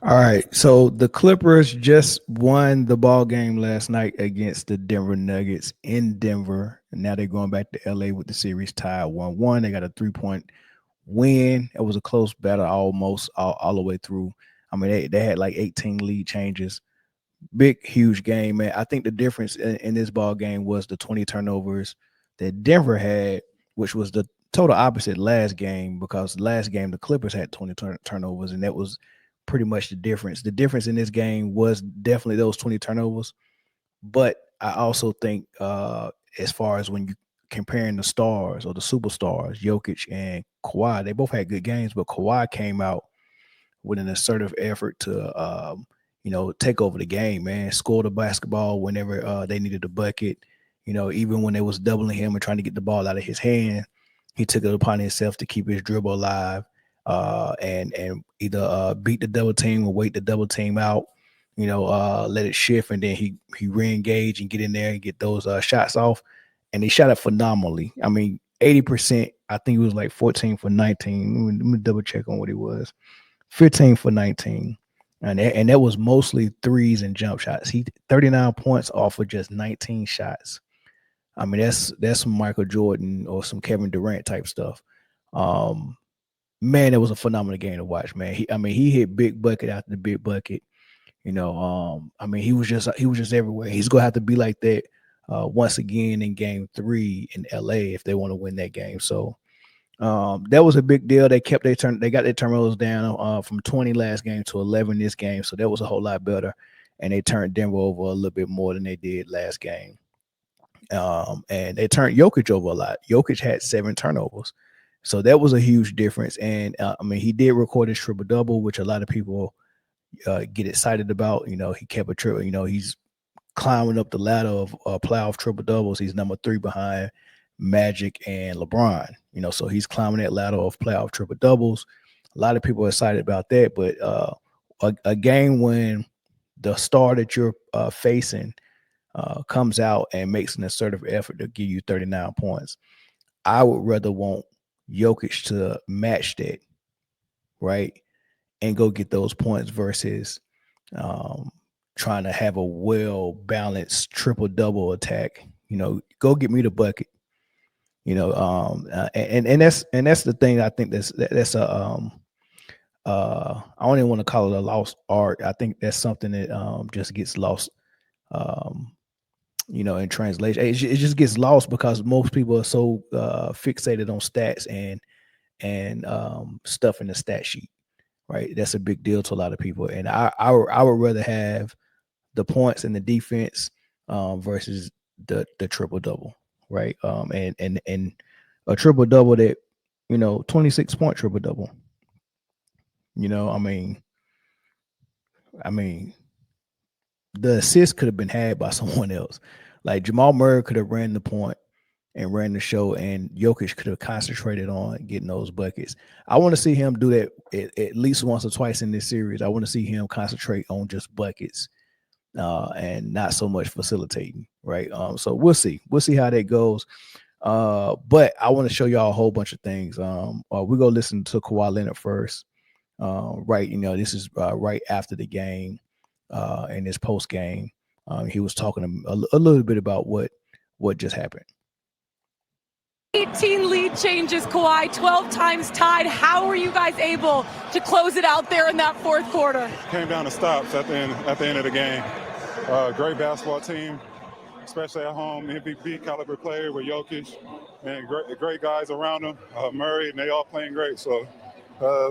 All right. So the Clippers just won the ball game last night against the Denver Nuggets in Denver. And now they're going back to LA with the series tied 1-1. They got a 3-point win. It was a close battle almost all the way through. I mean, they had like 18 lead changes. Big, huge game, man. I think the difference in this ball game was the 20 turnovers that Denver had, which was the total opposite last game, because last game the Clippers had 20 turnovers, and that was pretty much the difference. The difference in this game was definitely those 20 turnovers, but I also think as far as when you comparing the stars or the superstars, Jokic and Kawhi, they both had good games, but Kawhi came out with an assertive effort to take over the game, man. Score the basketball whenever they needed a bucket. Even when they was doubling him and trying to get the ball out of his hand, he took it upon himself to keep his dribble alive, and either beat the double team or wait the double team out. Let it shift, and then he re-engage and get in there and get those shots off. And he shot it phenomenally. I mean, 80%. I think it was like 14 for 19. Let me double check on what he was. 15 for 19. And that was mostly threes and jump shots. He 39 points off of just 19 shots. I mean, that's some Michael Jordan or some Kevin Durant type stuff. Man, it was a phenomenal game to watch, man. He hit big bucket after the big bucket. He was just everywhere. He's gonna have to be like that once again in game 3 in LA if they want to win that game. So that was a big deal. They kept their turn. They got their turnovers down from 20 last game to 11 this game. So that was a whole lot better. And they turned Denver over a little bit more than they did last game. And they turned Jokic over a lot. Jokic had 7 turnovers. So that was a huge difference. And he did record his triple double, which a lot of people get excited about. He kept a triple. He's climbing up the ladder of playoff triple doubles. He's number 3 behind Magic and LeBron. So he's climbing that ladder of playoff triple doubles. A lot of people are excited about that. But a game when the star that you're facing comes out and makes an assertive effort to give you 39 points, I would rather want Jokic to match that, right, and go get those points versus trying to have a well-balanced triple-double attack. Go get me the bucket. And that's the thing. I think that's a I don't even want to call it a lost art. I think that's something that just gets lost in translation. It just gets lost because most people are so fixated on stats and stuff in the stat sheet, right? That's a big deal to a lot of people. And I would rather have the points and the defense versus the triple double, right? And a triple double that 26-point triple double. The assist could have been had by someone else. Like Jamal Murray could have ran the point and ran the show, and Jokic could have concentrated on getting those buckets. I want to see him do that at least once or twice in this series. I want to see him concentrate on just buckets and not so much facilitating, right? So we'll see. We'll see how that goes. But I want to show y'all a whole bunch of things. We go listen to Kawhi Leonard first. Right, this is right after the game, in this post game. He was talking a little bit about what just happened. 18 lead changes, Kawhi, 12 times tied. How were you guys able to close it out there in that fourth quarter? Came down to stops at the end of the game. Great basketball team, especially at home. MVP caliber player with Jokic, and great guys around him. Murray, and they all playing great. So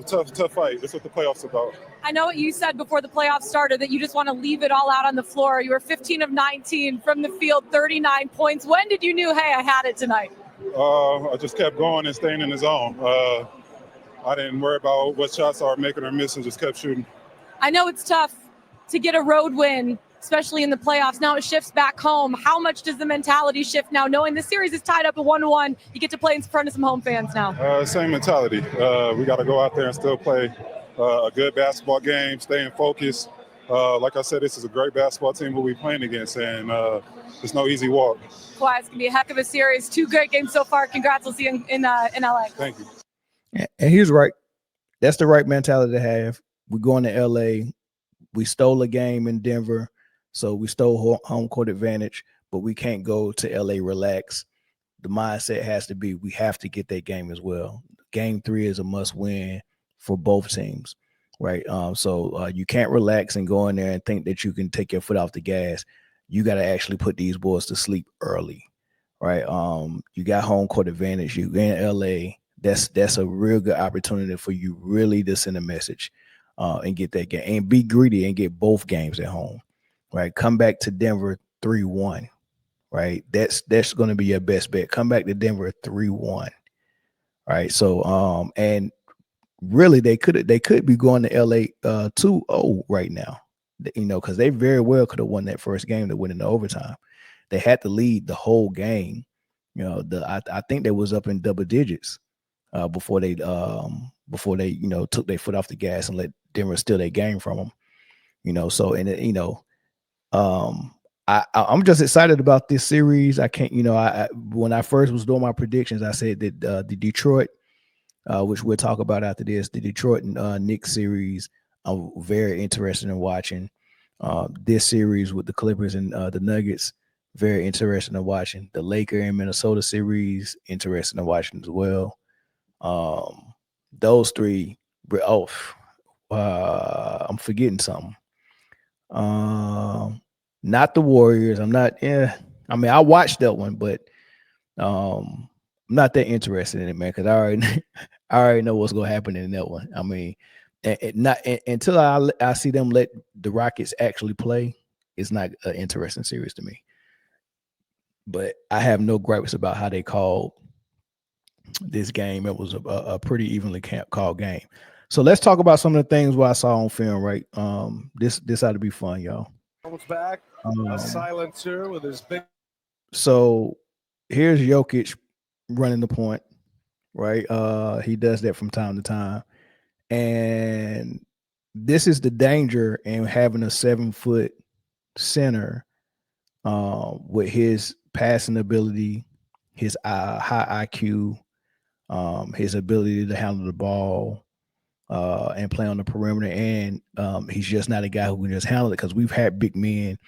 tough fight. That's what the playoffs about. I know what you said before the playoffs started, that you just want to leave it all out on the floor. You were 15 of 19 from the field, 39 points. When did you know, hey, I had it tonight? I just kept going and staying in the zone. I didn't worry about what shots I were making or missing, just kept shooting. I know it's tough to get a road win, especially in the playoffs. Now it shifts back home. How much does the mentality shift now, knowing the series is tied up at 1-1? You get to play in front of some home fans now. Same mentality. We got to go out there and still play a good basketball game, staying focused. Like I said, this is a great basketball team we'll be playing against, and it's no easy walk. Kawhi, it's going to be a heck of a series. 2 great games so far. Congrats. We'll see you in LA. Thank you. And he's right. That's the right mentality to have. We're going to LA. we stole a game in Denver, so we stole home court advantage, but we can't go to LA relax. The mindset has to be we have to get that game as well. Game 3 is a must win for both teams, right? So you can't relax and go in there and think that you can take your foot off the gas. You got to actually put these boys to sleep early, right? You got home court advantage. You in LA. That's a real good opportunity for you really to send a message and get that game and be greedy and get both games at home, right? Come back to Denver 3-1, right? That's going to be your best bet. Come back to Denver 3-1, right? So and really they could be going to LA 2-0 right now, because they very well could have won that first game to win in the overtime. They had to lead the whole game. I think they was up in double digits before they took their foot off the gas and let Denver steal their game from them. So I'm just excited about this series. I can't, when I first was doing my predictions, I said that the Detroit, which we'll talk about after this, the Detroit and Knicks series, I'm very interested in watching. This series with the Clippers and the Nuggets, very interesting in watching. The Laker and Minnesota series, interesting in watching as well. Those three. I'm forgetting something. Not the Warriors. I'm not. I watched that one, but I'm not that interested in it, man. Because I already know what's gonna happen in that one. Until I see them let the Rockets actually play, it's not an interesting series to me. But I have no gripes about how they called this game. It was a pretty evenly called game. So let's talk about some of the things what I saw on film. Right, this ought to be fun, y'all. Back, a silencer with his big. So here's Jokic running the point, right? He does that from time to time, and this is the danger in having a 7-foot center with his passing ability, his high IQ, his ability to handle the ball and play on the perimeter. And he's just not a guy who can just handle it, because we've had big men,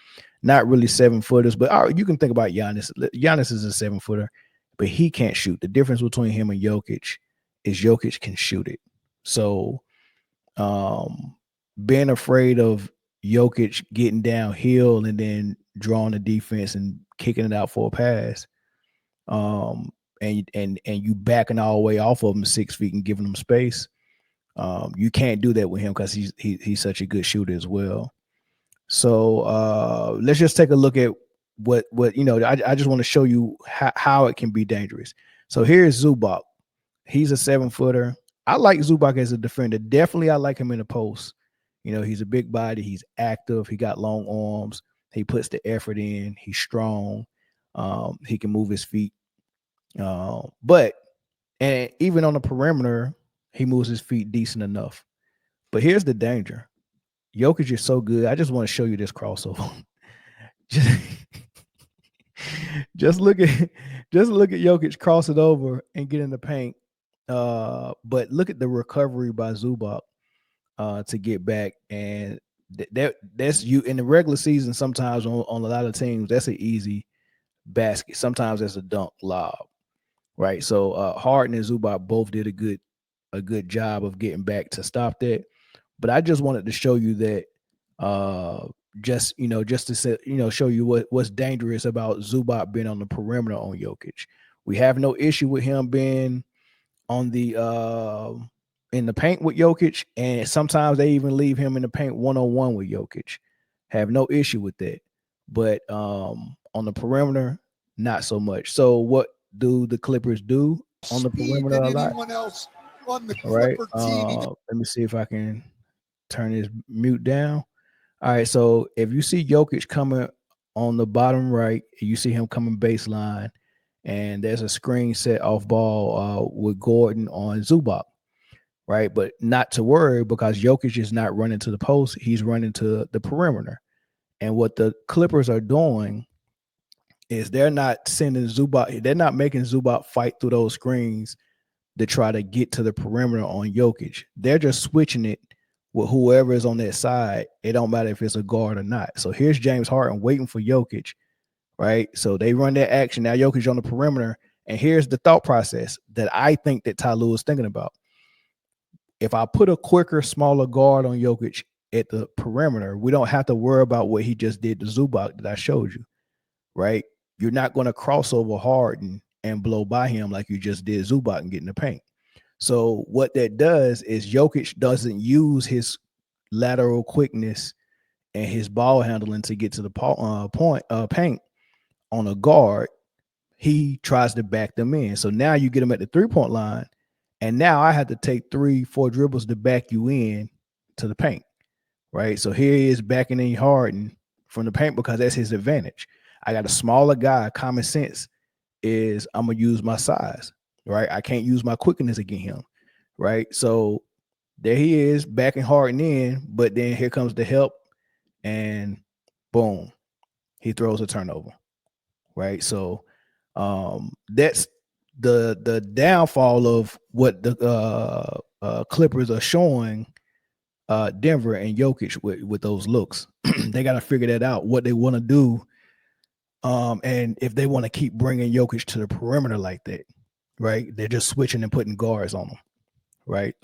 not really 7-footers, but you can think about Giannis. Giannis is a 7-footer, but he can't shoot. The difference between him and Jokic is Jokic can shoot it. So being afraid of Jokic getting downhill and then drawing the defense and kicking it out for a pass, and you backing all the way off of him 6 feet and giving him space, you can't do that with him because he's such a good shooter as well. So let's just take a look at what I just want to show you how it can be dangerous. So here's Zubac. He's a 7-footer. I like Zubac as a defender. Definitely I like him in the post. He's a big body. He's active. He got long arms. He puts the effort in. He's strong. He can move his feet. But even on the perimeter, he moves his feet decent enough. But here's the danger. Jokic is so good. I just want to show you this crossover. just look at Jokic cross it over and get in the paint. But look at the recovery by Zubac to get back. And that's you in the regular season. Sometimes on a lot of teams, that's an easy basket. Sometimes that's a dunk lob, right? So Harden and Zubac both did a good job of getting back to stop that. But I just wanted to show you that just to say, show you what's dangerous about Zubac being on the perimeter on Jokic. We have no issue with him being on the in the paint with Jokic, and sometimes they even leave him in the paint 1-on-1 with Jokic. Have no issue with that. But on the perimeter, not so much. So what do the Clippers do on the perimeter a lot? Else on the All right. team. Let me see if I can turn his mute down. All right. So if you see Jokic coming on the bottom right, you see him coming baseline, and there's a screen set off ball with Gordon on Zubac, right? But not to worry, because Jokic is not running to the post. He's running to the perimeter. And what the Clippers are doing is they're not sending Zubac. They're not making Zubac fight through those screens to try to get to the perimeter on Jokic. They're just switching it with whoever is on that side. It don't matter if it's a guard or not. So here's James Harden waiting for Jokic, right? So they run that action. Now Jokic on the perimeter. And here's the thought process that I think that Ty Lue is thinking about. If I put a quicker, smaller guard on Jokic at the perimeter, we don't have to worry about what he just did to Zubac that I showed you, right? You're not going to cross over Harden and blow by him like you just did Zubac and get in the paint. So what that does is Jokic doesn't use his lateral quickness and his ball handling to get to the paint on a guard. He tries to back them in. So now you get him at the 3-point line, and now I have to take 3-4 dribbles to back you in to the paint, right? So here he is backing in Harden from the paint because that's his advantage. I got a smaller guy. Common sense is I'm going to use my size, right? I can't use my quickness against him, right? So there he is backing Harden in, but then here comes the help, and boom, he throws a turnover, right? So that's the downfall of what the Clippers are showing Denver and Jokic with those looks. They got to figure that out, what they want to do, and if they want to keep bringing Jokic to the perimeter like that, right? They're just switching and putting guards on them, right?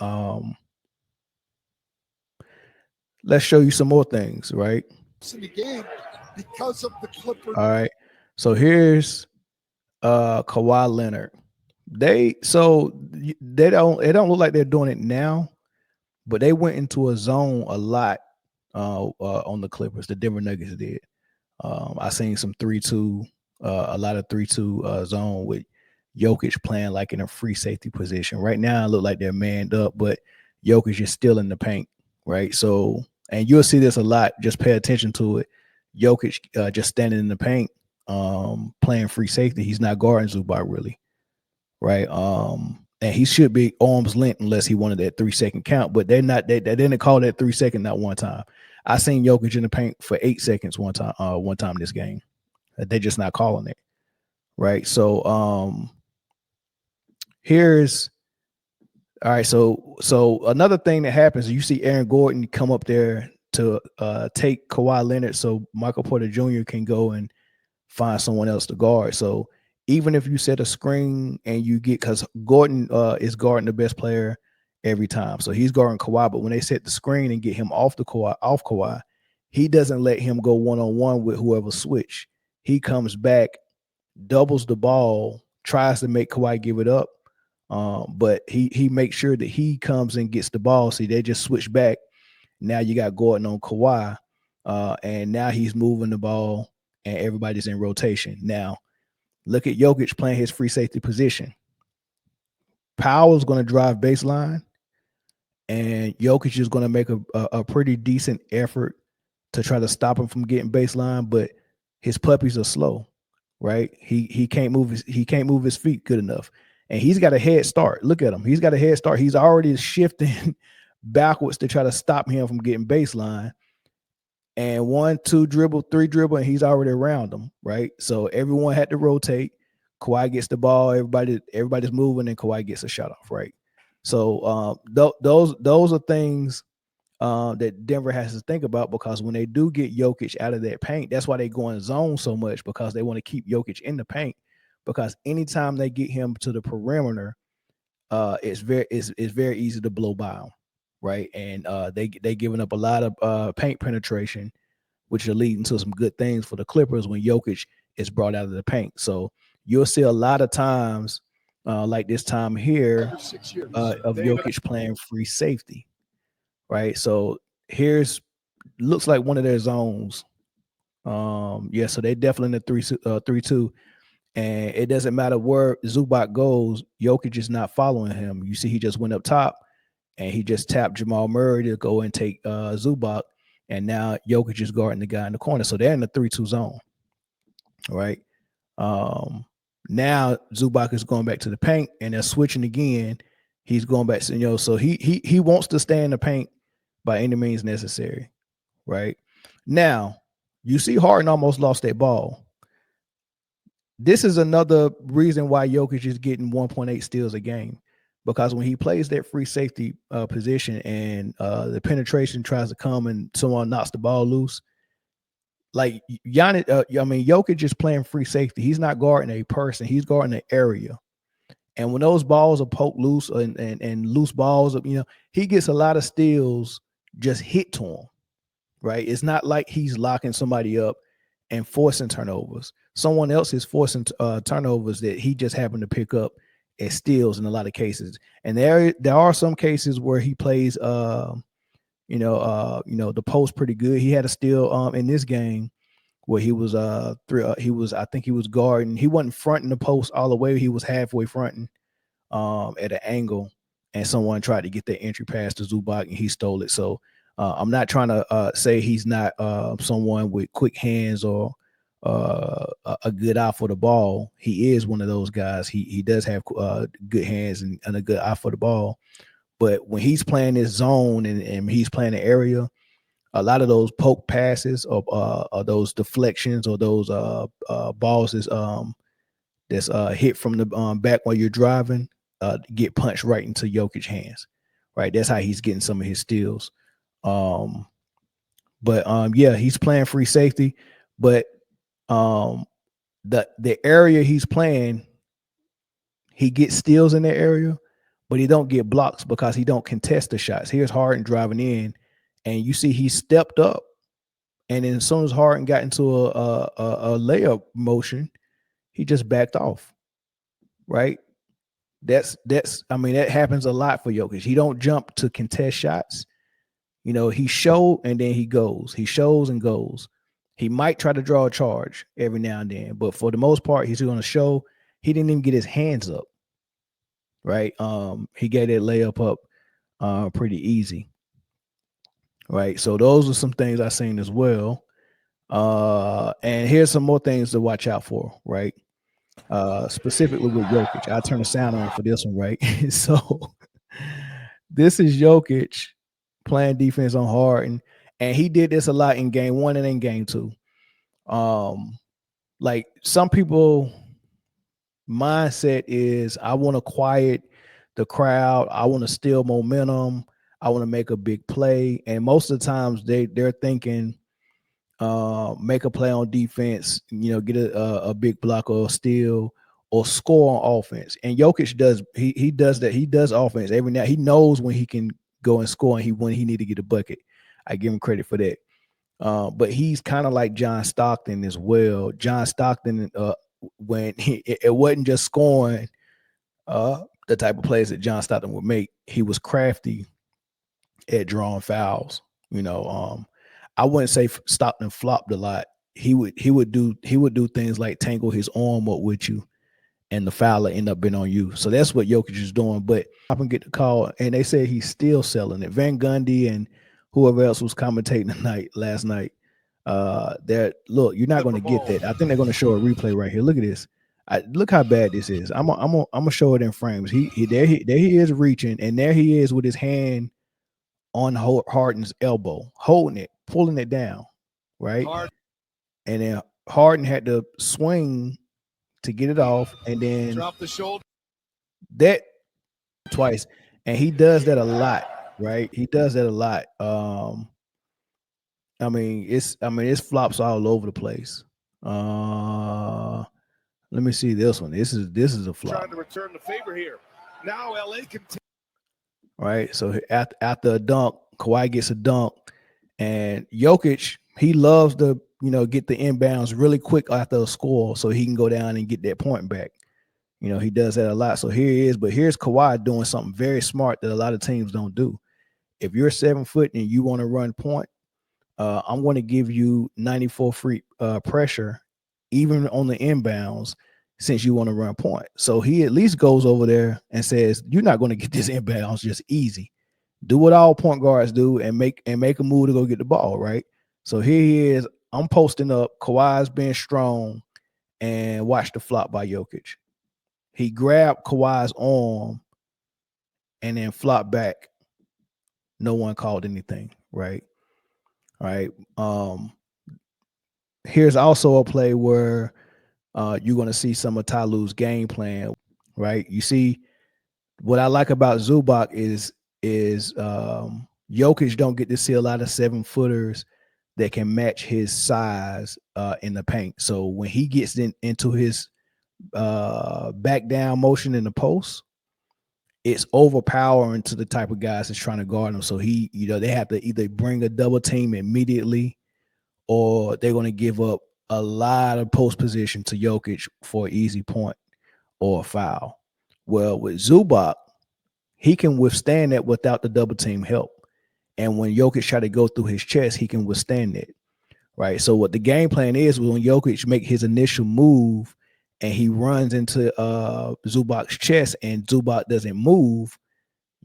Let's show you some more things, right? In the game because of the Clippers. All right, so here's Kawhi Leonard. It don't look like they're doing it now, but they went into a zone a lot on the Clippers. The Denver Nuggets did. I seen some 3-2, a lot of 3-2 zone with Jokic playing like in a free safety position. Right now, it look like they're manned up, but Jokic is still in the paint, right? So, and you'll see this a lot. Just pay attention to it. Jokic just standing in the paint, playing free safety. He's not guarding Zubac really, right? And he should be arm's length unless he wanted that 3-second count, but they're not. They didn't call that 3-second not one time. I seen Jokic in the paint for 8 seconds one time this game. They're just not calling it, right? So here's all right. So another thing that happens, you see Aaron Gordon come up there to take Kawhi Leonard, so Michael Porter Jr. can go and find someone else to guard. So even if you set a screen and you get, because Gordon is guarding the best player every time, so he's guarding Kawhi. But when they set the screen and get him off Kawhi, he doesn't let him go one-on-one with whoever switch. He comes back, doubles the ball, tries to make Kawhi give it up, but he makes sure that he comes and gets the ball. See, they just switch back. Now you got Gordon on Kawhi, and now he's moving the ball, and everybody's in rotation. Now, look at Jokic playing his free safety position. Powell's going to drive baseline, and Jokic is going to make a pretty decent effort to try to stop him from getting baseline, but his puppies are slow, right? He can't move his feet good enough, and he's got a head start. Look at him; he's got a head start. He's already shifting backwards to try to stop him from getting baseline. And 1, 2 dribble, 3 dribble, and he's already around them, right? So everyone had to rotate. Kawhi gets the ball, everybody's moving, and Kawhi gets a shot off, right? So those are things that Denver has to think about, because when they do get Jokic out of that paint, that's why they go in zone so much, because they want to keep Jokic in the paint. Because anytime they get him to the perimeter, it's very easy to blow by him, right? And they giving up a lot of paint penetration, which are leading to some good things for the Clippers when Jokic is brought out of the paint. So you'll see a lot of times like this time here of Jokic playing free safety, right? So looks like one of their zones. Yeah, so they definitely in the 3-2. And it doesn't matter where Zubac goes, Jokic is not following him. You see, he just went up top and he just tapped Jamal Murray to go and take Zubac. And now Jokic is guarding the guy in the corner. So they're in the 3-2 zone. All right. Now Zubac is going back to the paint and they're switching again. He's going back to, so he wants to stay in the paint by any means necessary. Right. Now, you see Harden almost lost that ball. This is another reason why Jokic is getting 1.8 steals a game, because when he plays that free safety position and the penetration tries to come and someone knocks the ball loose, like Jokic is playing free safety. He's not guarding a person. He's guarding an area. And when those balls are poked loose and loose balls, he gets a lot of steals just hit to him, right? It's not like he's locking somebody up and forcing turnovers. Someone else is forcing turnovers that he just happened to pick up as steals in a lot of cases. And there are some cases where he plays, the post pretty good. He had a steal in this game where he was I think he was guarding. He wasn't fronting the post all the way. He was halfway fronting at an angle, and someone tried to get that entry pass to Zubac, and he stole it. So I'm not trying to say he's not someone with quick hands or a good eye for the ball. He is one of those guys. He does have good hands and a good eye for the ball. But when he's playing this zone and he's playing the area, a lot of those poke passes or those deflections or those balls that's hit from the back while you're driving get punched right into Jokic's hands. Right, that's how he's getting some of his steals. Yeah, he's playing free safety, but the area he's playing, he gets steals in that area, but he don't get blocks because he don't contest the shots. Here's Harden driving in, and you see he stepped up, and then as soon as Harden got into a layup motion, he just backed off. Right? That happens a lot for Jokic. He don't jump to contest shots. He show and then he goes. He shows and goes. He might try to draw a charge every now and then, but for the most part, he's going to show. He didn't even get his hands up. Right? He gave that layup up pretty easy. Right? So those are some things I've seen as well. And here's some more things to watch out for. Right? Specifically with Jokic. I'll turn the sound on for this one, right? So this is Jokic playing defense on Harden, and he did this a lot in game 1 and in game 2. Like some people mindset is I want to quiet the crowd, I want to steal momentum, I want to make a big play, and most of the times they're thinking make a play on defense, get a big block or a steal or score on offense. And Jokic does he does that. He does offense every now. He knows when he can go and score and when he need to get a bucket. I give him credit for that. But he's kind of like John Stockton as well. John Stockton, when it wasn't just scoring the type of plays that John Stockton would make, he was crafty at drawing fouls. I wouldn't say Stockton flopped a lot. He would do things like tangle his arm up with you, and the foul will end up being on you. So that's what Jokic is doing. But I can get the call, and they said he's still selling it. Van Gundy and whoever else was commentating last night. Look, you're not going to get that. I think they're going to show a replay right here. Look at this. Look how bad this is. I'm gonna show it in frames. There he is reaching, and there he is with his hand on Harden's elbow, holding it, pulling it down, right? And then Harden had to swing to get it off, and then drop the shoulder. That twice, and he does that a lot, right? He does that a lot. It's flops all over the place. Let me see this one. This is a flop. Trying to return the favor here. Now LA can. Right. So after a dunk, Kawhi gets a dunk, and Jokic, he loves to, get the inbounds really quick after a score so he can go down and get that point back. He does that a lot. So here he is, but here's Kawhi doing something very smart that a lot of teams don't do. If you're 7 foot and you want to run point, I'm going to give you 94 free pressure, even on the inbounds, since you want to run point. So he at least goes over there and says, you're not going to get this inbounds just easy. Do what all point guards do and make a move to go get the ball, right? So here he is. I'm posting up. Kawhi's being strong, and watch the flop by Jokic. He grabbed Kawhi's arm and then flopped back. No one called anything, right? All right. Here's also a play where you're going to see some of Ty Lue's game plan, right? You see what I like about Zubac is Jokic don't get to see a lot of 7-footers that can match his size in the paint. So when he gets into his back down motion in the post, it's overpowering to the type of guys that's trying to guard him. So they have to either bring a double team immediately, or they're going to give up a lot of post position to Jokic for an easy point or a foul. Well, with Zubac, he can withstand that without the double team help. And when Jokic try to go through his chest, he can withstand it, right? So what the game plan is, when Jokic make his initial move and he runs into Zubac's chest and Zubac doesn't move,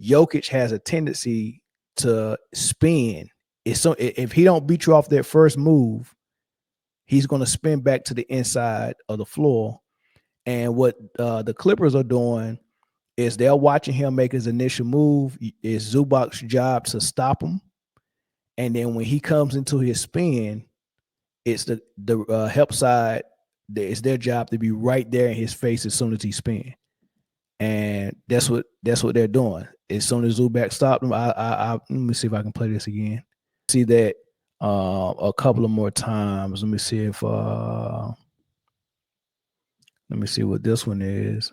Jokic has a tendency to spin. If he don't beat you off that first move, he's going to spin back to the inside of the floor. And what the Clippers are doing is they're watching him make his initial move. It's Zubac's job to stop him. And then when he comes into his spin, it's the help side. It's their job to be right there in his face as soon as he spin. And that's what they're doing. As soon as Zubac stopped him, let me see if I can play this again. See that a couple of more times. Let me see what this one is.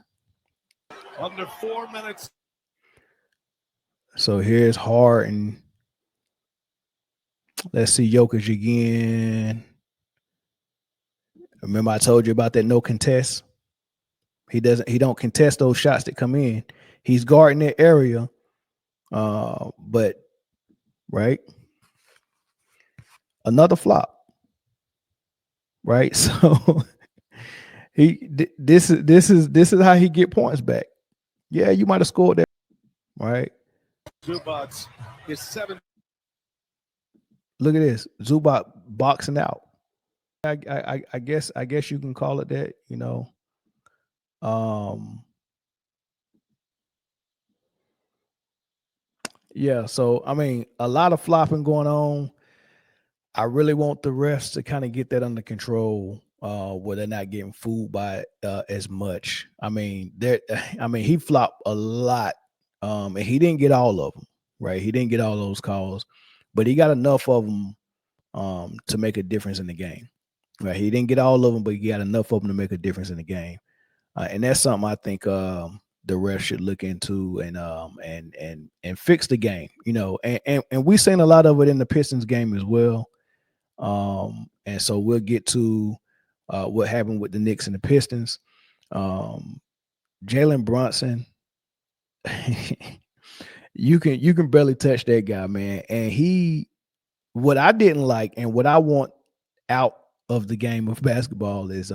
Under 4 minutes. So here's Harden. Let's see Jokic again. Remember I told you about that no contest? He don't contest those shots that come in. He's guarding that area. But right. Another flop. Right? So this is how he get points back. Yeah, you might have scored that. Right? Zubac is 7. Look at this. Zubac boxing out. I guess you can call it that, Yeah, so I mean, a lot of flopping going on. I really want the refs to kind of get that under control, where they're not getting fooled by as much. I mean, he flopped a lot, and he didn't get all of them, right? He didn't get all those calls, but he got enough of them to make a difference in the game. Right? He didn't get all of them, but he got enough of them to make a difference in the game, and that's something I think the refs should look into and fix the game. And we've seen a lot of it in the Pistons game as well. And so we'll get to what happened with the Knicks and the Pistons. Jalen Brunson, you can barely touch that guy, man. And what I didn't like and what I want out of the game of basketball is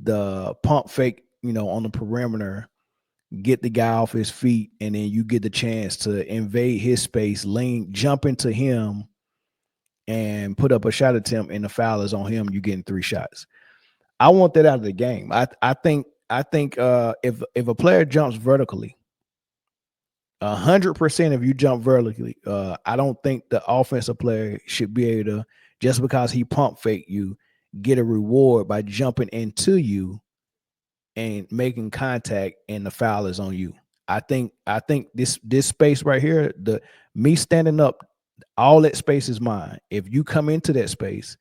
the pump fake, on the perimeter, get the guy off his feet, and then you get the chance to invade his space, jump into him, and put up a shot attempt, and the foul is on him. You getting 3 shots. I want that out of the game. I think if a player jumps vertically, 100% if you jump vertically, I don't think the offensive player should be able to, just because he pump fake you, get a reward by jumping into you and making contact, and the foul is on you. I think this space right here, me standing up, all that space is mine. If you come into that space,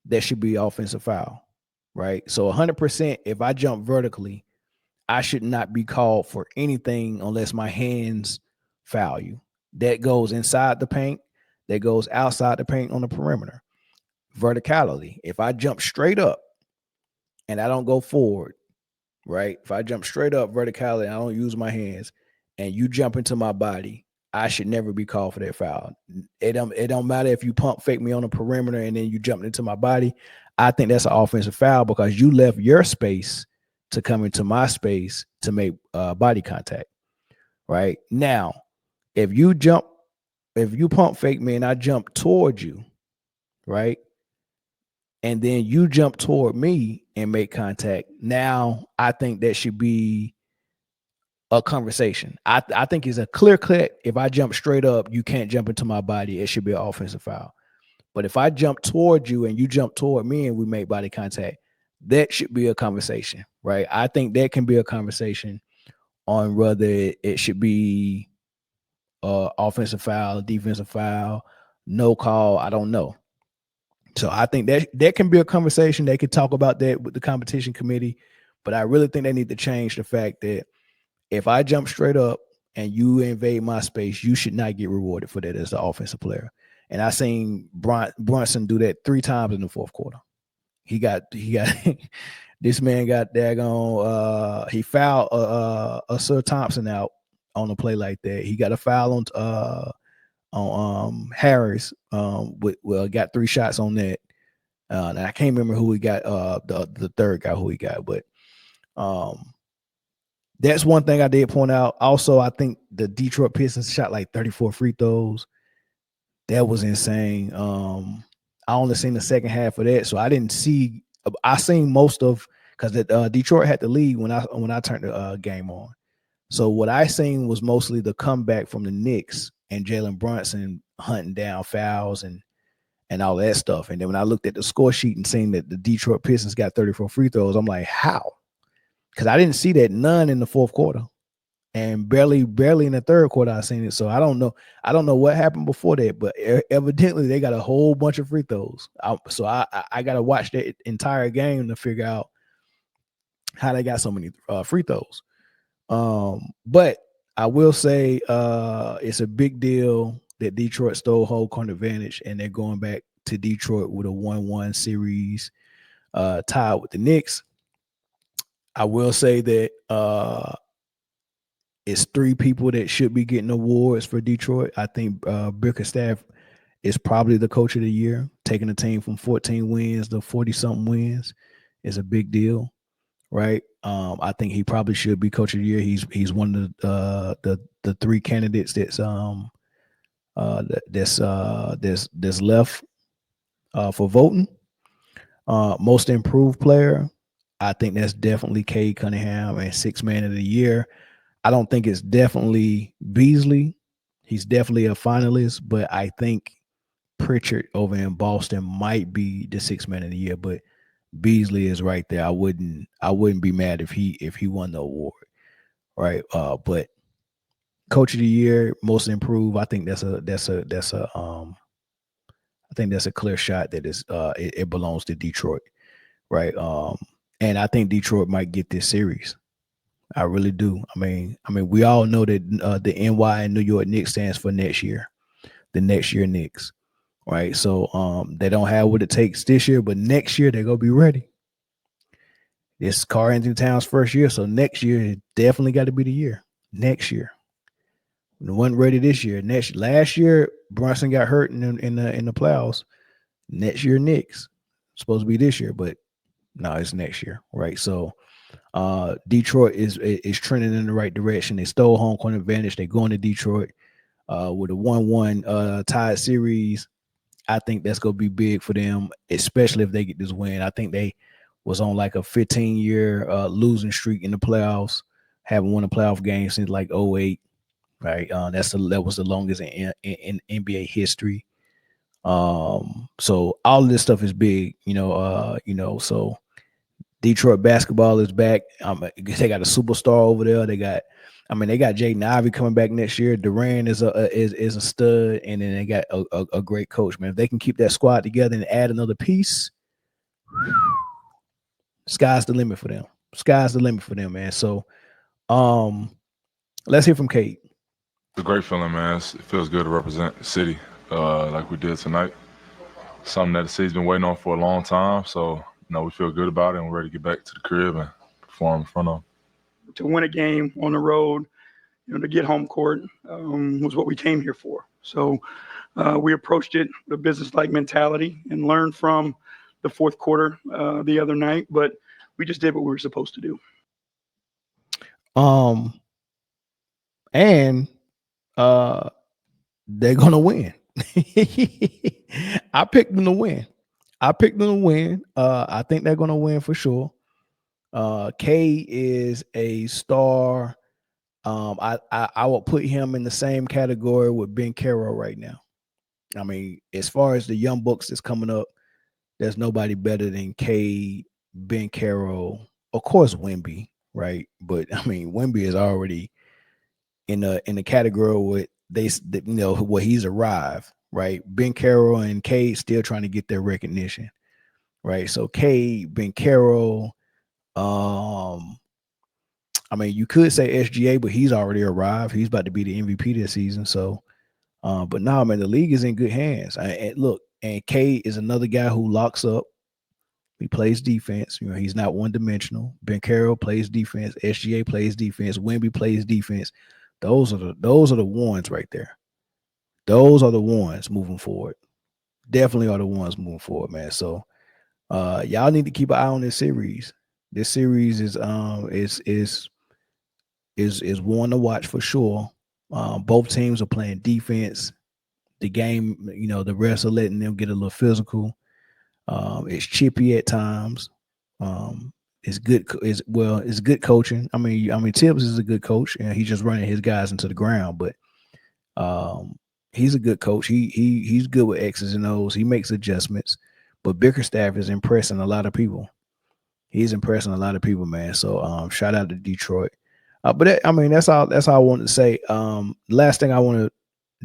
that should be offensive foul, right? So 100%, if I jump vertically, I should not be called for anything unless my hands foul you. That goes inside the paint. That goes outside the paint on the perimeter. Verticality. If I jump straight up and I don't go forward, right? If I jump straight up verticality and I don't use my hands, and you jump into my body, I should never be called for that foul. It don't matter if you pump fake me on the perimeter and then you jump into my body. I think that's an offensive foul because you left your space to come into my space to make body contact. Right now, if you pump fake me and I jump towards you, right, and then you jump toward me and make contact, now I think that should be a conversation. I think it's a clear cut. If I jump straight up, you can't jump into my body. It should be an offensive foul. But if I jump toward you and you jump toward me and we make body contact, that should be a conversation, right? I think that can be a conversation. on whether it should be offensive foul, defensive foul, no call. I don't know. So I think that can be a conversation. They could talk about that with the competition committee, but I really think they need to change the fact that if I jump straight up and you invade my space, you should not get rewarded for that as the offensive player. And I seen Brunson do that 3 times in the fourth quarter. He got this man got daggone. He fouled Sir Thompson out on a play like that. He got a foul on Harris. Got 3 shots on that. And I can't remember who he got. The third guy who he got, but that's one thing I did point out. Also, I think the Detroit Pistons shot like 34 free throws. That was insane. I only seen the second half of that, so I didn't see. I seen most of because Detroit had the lead when I turned the game on. So what I seen was mostly the comeback from the Knicks and Jalen Brunson hunting down fouls and all that stuff. And then when I looked at the score sheet and seen that the Detroit Pistons got 34 free throws, I'm like, how? Because I didn't see that none in the fourth quarter. And barely in the third quarter I seen it. So I don't know what happened before that, but evidently they got a whole bunch of free throws. So I got to watch that entire game to figure out how they got so many free throws. But I will say it's a big deal that Detroit stole home court advantage and they're going back to Detroit with a 1-1 series tied with the Knicks. I will say that it's 3 people that should be getting awards for Detroit. I think Bickerstaff is probably the coach of the year. Taking a team from 14 wins to 40-something wins is a big deal, right? I think he probably should be coach of the year. He's one of the 3 candidates that's left for voting. Most improved player, I think that's definitely Cade Cunningham, and 6th man of the year. I don't think it's definitely Beasley. He's definitely a finalist, but I think Pritchard over in Boston might be the 6th man of the year. But Beasley is right there. I wouldn't be mad if he won the award, right? But coach of the year, most improved. I think that's a clear shot that is it belongs to Detroit, right? And I think Detroit might get this series. I really do. I mean, we all know that the NY and New York Knicks stands for next year, the next year Knicks, right? So they don't have what it takes this year, but next year they're gonna be ready. It's Karl Anthony Towns' first year, so next year it definitely got to be the year. Next year, it wasn't ready this year. Last year Brunson got hurt in the playoffs. Next year Knicks, it's supposed to be this year, but no, it's next year, right? So. Detroit is trending in the right direction. They stole home court advantage. They're going to Detroit with a 1-1 tied series. I think that's going to be big for them, especially if they get this win. I think they was on like a 15-year losing streak in the playoffs, haven't won a playoff game since like 2008, right? That was the longest in NBA history. So all of this stuff is big, so Detroit basketball is back. They got a superstar over there. They got Jaden Ivey coming back next year. Durant is a stud, and then they got a great coach, man. If they can keep that squad together and add another piece, sky's the limit for them. Sky's the limit for them, man. So, let's hear from Cade. It's a great feeling, man. It feels good to represent the city like we did tonight. Something that the city's been waiting on for a long time. So. We feel good about it, and we're ready to get back to the crib and perform in front of them. To win a game on the road, to get home court was what we came here for. So we approached it with a business-like mentality and learned from the fourth quarter the other night, but we just did what we were supposed to do. And they're gonna win. I picked them to win. I think they're going to win for sure. K is a star. I will put him in the same category with Ben Carroll right now. I mean, as far as the young bucks that's coming up, there's nobody better than K, Ben Carroll, of course, Wemby, right? But I mean, Wemby is already in the category where where he's arrived, right? Ben Carroll and Cade still trying to get their recognition, right? So Cade, Ben Carroll, I mean, you could say SGA, but he's already arrived. He's about to be the MVP this season. So, but no, man, the league is in good hands. And look, and Cade is another guy who locks up. He plays defense. He's not one dimensional. Ben Carroll plays defense. SGA plays defense. Wemby plays defense. Those are the ones right there. Those are the ones moving forward. Definitely are the ones moving forward, man. So, y'all need to keep an eye on this series. This series is one to watch for sure. Both teams are playing defense. The game, the refs are letting them get a little physical. It's chippy at times. It's good. It's good coaching. I mean, Tibbs is a good coach, and he's just running his guys into the ground. But he's a good coach. He's good with X's and O's. He makes adjustments. But Bickerstaff is impressing a lot of people. He's impressing a lot of people, man. So shout out to Detroit. But that's all I wanted to say. Last thing I want to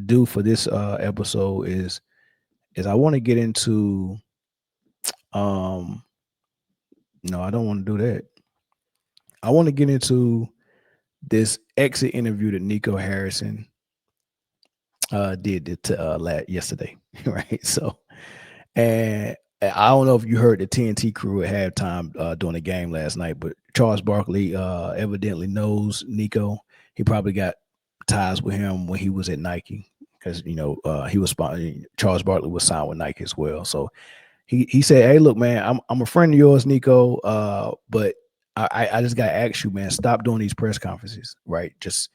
do for this episode is I want to get into no, I don't want to do that. I want to get into this exit interview that Nico Harrison did yesterday, right? So, and I don't know if you heard the TNT crew at halftime during the game last night, but Charles Barkley evidently knows Nico. He probably got ties with him when he was at Nike because he was Charles Barkley was signed with Nike as well. So he said, "Hey, look, man, I'm a friend of yours, Nico, but I just gotta ask you, man, stop doing these press conferences, right? Just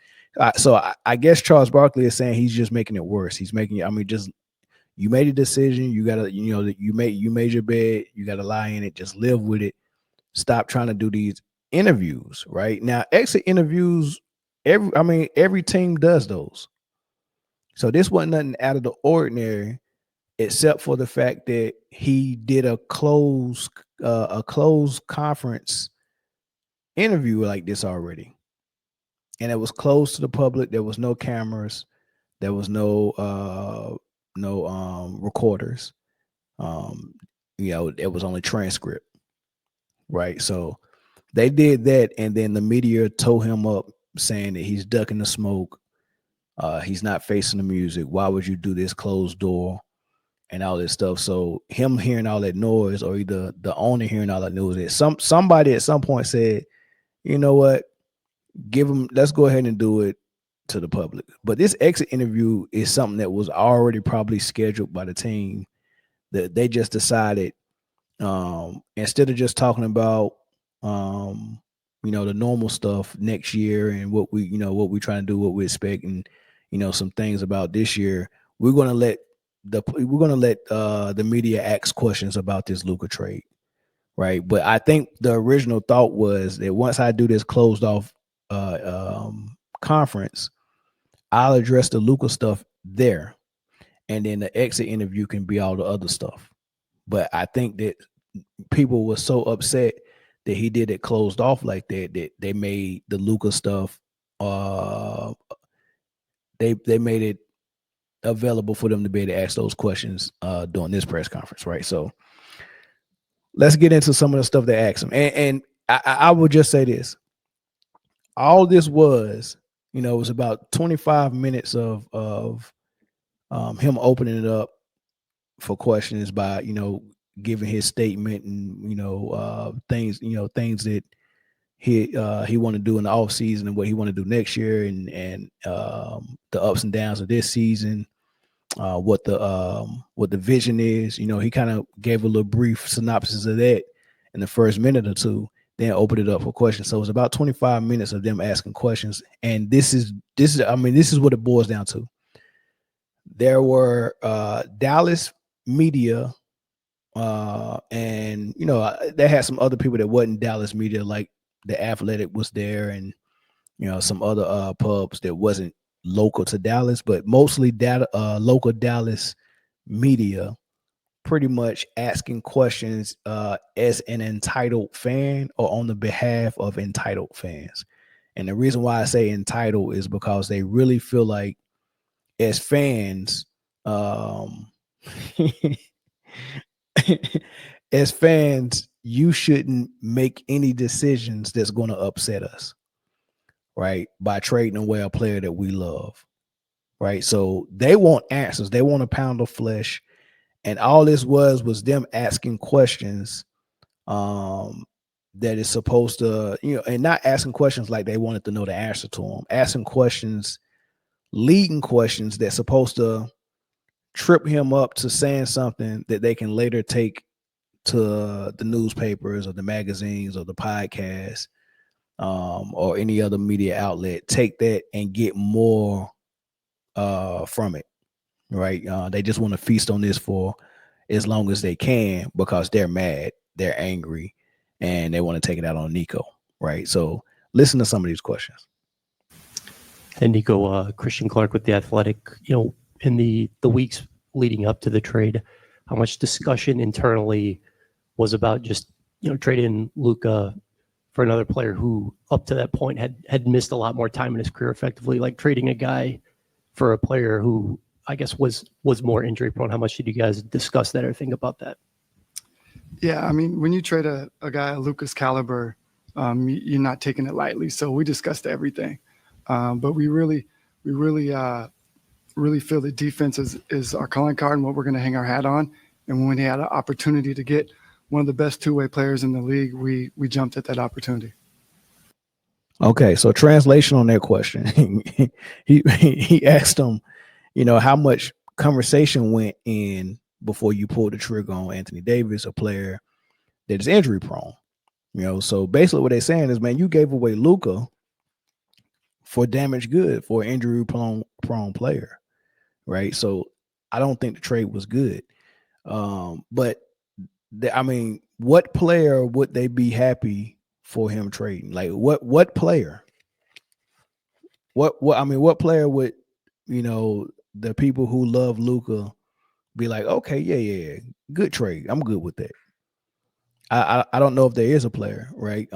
so I guess Charles Barkley is saying he's just making it worse. He's making, just you made a decision. You gotta, you made your bed. You gotta lie in it. Just live with it. Stop trying to do these interviews, right? Now, exit interviews, every team does those. So this wasn't nothing out of the ordinary, except for the fact that he did a closed conference interview like this already, and it was closed to the public. There was no cameras. There was no recorders. It was only transcript, right? So they did that, and then the media towed him up saying that he's ducking the smoke. He's not facing the music. Why would you do this closed door and all this stuff? So him hearing all that noise, or either the owner hearing all that noise, somebody at some point said, you know what, let's go ahead and do it to the public. But this exit interview is something that was already probably scheduled by the team, that they just decided, instead of just talking about the normal stuff next year and what we trying to do, what we expect, and some things about this year, we're gonna let the media ask questions about this Luka trade, right? But I think the original thought was that once I do this closed off conference, I'll address the Luka stuff there, and then the exit interview can be all the other stuff. But I think that people were so upset that he did it closed off like that they made the Luka stuff. They made it available for them to be able to ask those questions during this press conference, right? So let's get into some of the stuff they asked him. And I would just say this: all this was, it was about 25 minutes of him opening it up for questions by, giving his statement and things that he want to do in the off season and what he want to do next year, and the ups and downs of this season, what the vision is. He kind of gave a little brief synopsis of that in the first minute or two, then opened it up for questions. So it was about 25 minutes of them asking questions, and this is what it boils down to. There were Dallas media, and they had some other people that wasn't Dallas media, like The Athletic was there, and some other pubs that wasn't local to Dallas, but mostly local Dallas media pretty much asking questions as an entitled fan or on the behalf of entitled fans. And the reason why I say entitled is because they really feel like as fans, as fans, you shouldn't make any decisions that's going to upset us, right? By trading away a player that we love, right? So they want answers. They want a pound of flesh. And all this was them asking questions that is supposed to, and not asking questions like they wanted to know the answer to them, asking questions, leading questions that's supposed to trip him up to saying something that they can later take to the newspapers or the magazines or the podcast or any other media outlet, take that and get more from it, right? They just want to feast on this for as long as they can because they're mad, they're angry, and they want to take it out on Nico, right? So listen to some of these questions. And Nico, Christian Clark with The Athletic, in the weeks leading up to the trade, how much discussion internally was about just, trading Luka for another player who up to that point had missed a lot more time in his career effectively, like trading a guy for a player who I guess was more injury prone. How much did you guys discuss that or think about that? Yeah, I mean, when you trade a guy of Luka's caliber, you're not taking it lightly. So we discussed everything, but we really feel that defense is our calling card and what we're going to hang our hat on. And when we had an opportunity to get one of the best two-way players in the league, we jumped at that opportunity. Okay, so translation on that question, he asked him, how much conversation went in before you pulled the trigger on Anthony Davis, a player that is injury prone. So basically what they're saying is, man, you gave away Luka for damage good for an injury prone player, right? So I don't think the trade was good. But what player would they be happy for him trading? Like what player? What player would, the people who love Luka be like, okay, yeah, good trade. I'm good with that. I don't know if there is a player, right?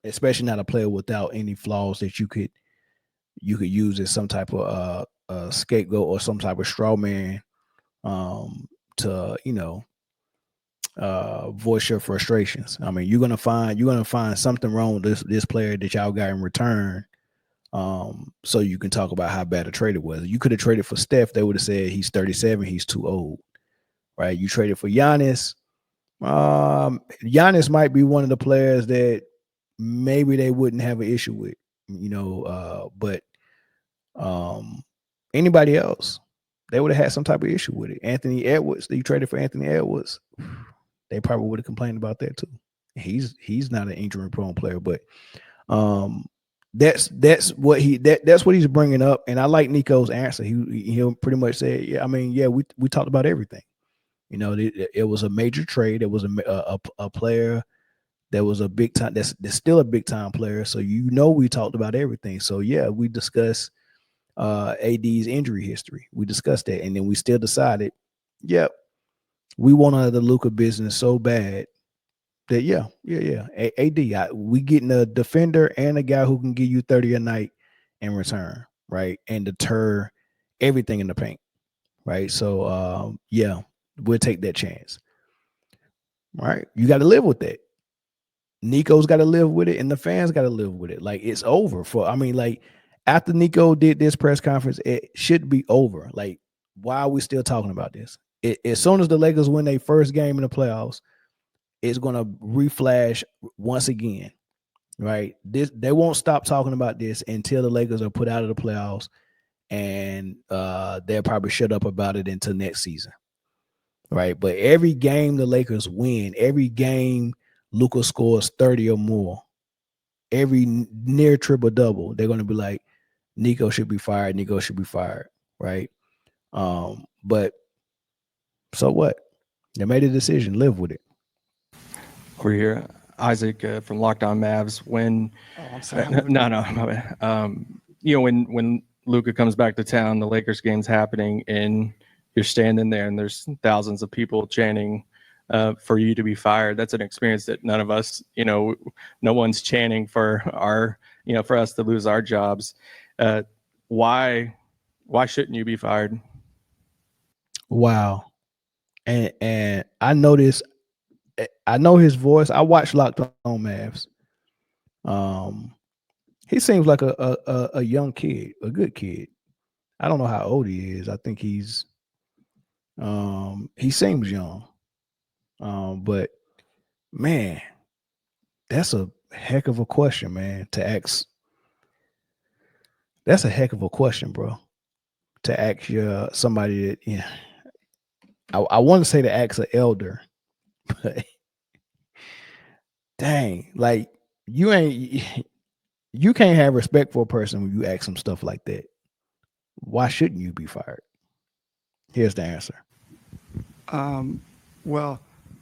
Especially not a player without any flaws that you could use as some type of scapegoat or some type of straw man to voice your frustrations. I mean, you're gonna find something wrong with this player that y'all got in return. So you can talk about how bad a trade it was. You could have traded for Steph, they would have said he's 37, he's too old, right? You traded for Giannis. Giannis might be one of the players that maybe they wouldn't have an issue with, but anybody else, they would have had some type of issue with it. Anthony Edwards, you traded for Anthony Edwards, they probably would have complained about that too. He's not an injury prone player, but that's what he's bringing up. And I like Nico's answer. He'll pretty much say, we talked about everything. It was a major trade. It was a player that was a big time. That's still a big time player. So we talked about everything. So yeah, we discussed AD's injury history. We discussed that, and then we still decided, yep, we wanted the Luka business so bad that AD, we getting a defender and a guy who can give you 30 a night in return, right, and deter everything in the paint, right? So we'll take that chance. Right. You got to live with that. Nico's got to live with it, and the fans got to live with it. Like, it's over after Nico did this press conference, it should be over. Like, why are we still talking about this? As soon as the Lakers win their first game in the playoffs, it's going to reflash once again, right? They won't stop talking about this until the Lakers are put out of the playoffs, and they'll probably shut up about it until next season. Right. But every game the Lakers win, every game Luka scores 30 or more, every near triple double, they're going to be like, Nico should be fired. Nico should be fired. Right. But so what? They made a decision. Live with it. Over here, Isaac from Locked On Mavs. When when Luka comes back to town, the Lakers game's happening in you're standing there and there's thousands of people chanting for you to be fired. That's an experience that none of us, no one's chanting for for us to lose our jobs. Why shouldn't you be fired? Wow. And I noticed, I know his voice. I watched Locked On Mavs. He seems like a young kid, a good kid. I don't know how old he is. I think he seems young. But man, that's a heck of a question, man, to ask. That's a heck of a question, bro. To ask somebody that, I want to say to ask an elder, but dang, like you can't have respect for a person when you ask them stuff like that. Why shouldn't you be fired? Here's the answer. Well,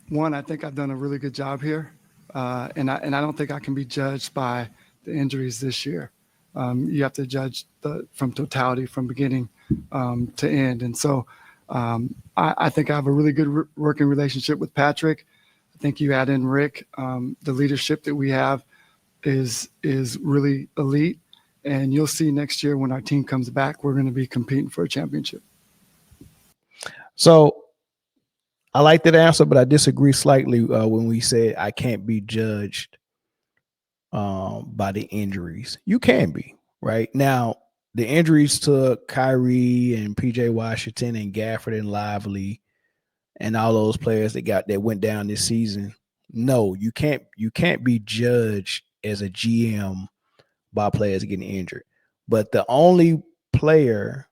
one, I think I've done a really good job here, and I don't think I can be judged by the injuries this year. You have to judge from totality, from beginning to end, and so I think I have a really good working relationship with Patrick. I think you add in Rick, the leadership that we have is really elite, and you'll see next year when our team comes back, we're going to be competing for a championship. So I like that answer, but I disagree slightly when we said I can't be judged by the injuries. You can be, right? Now, the injuries to Kyrie and PJ Washington and Gafford and Lively and all those players that went down this season. No, you can't be judged as a GM by players getting injured. But the only player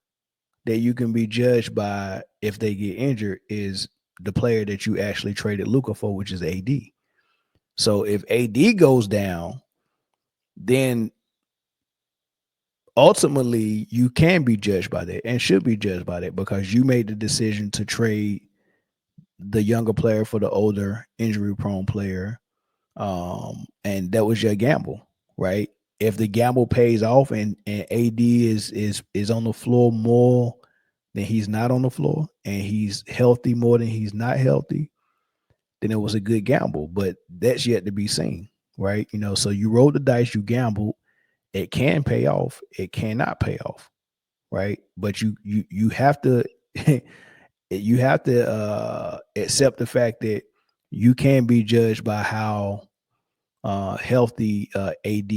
that you can be judged by if they get injured is the player that you actually traded Luka for, which is AD. So if AD goes down, then ultimately you can be judged by that and should be judged by that because you made the decision to trade the younger player for the older injury-prone player, and that was your gamble, right? If the gamble pays off and AD is on the floor more than he's not on the floor, and he's healthy more than he's not healthy, then it was a good gamble. But that's yet to be seen, right? So you rolled the dice, you gambled. It can pay off. It cannot pay off, right? But you have to you have to accept the fact that you can be judged by how healthy AD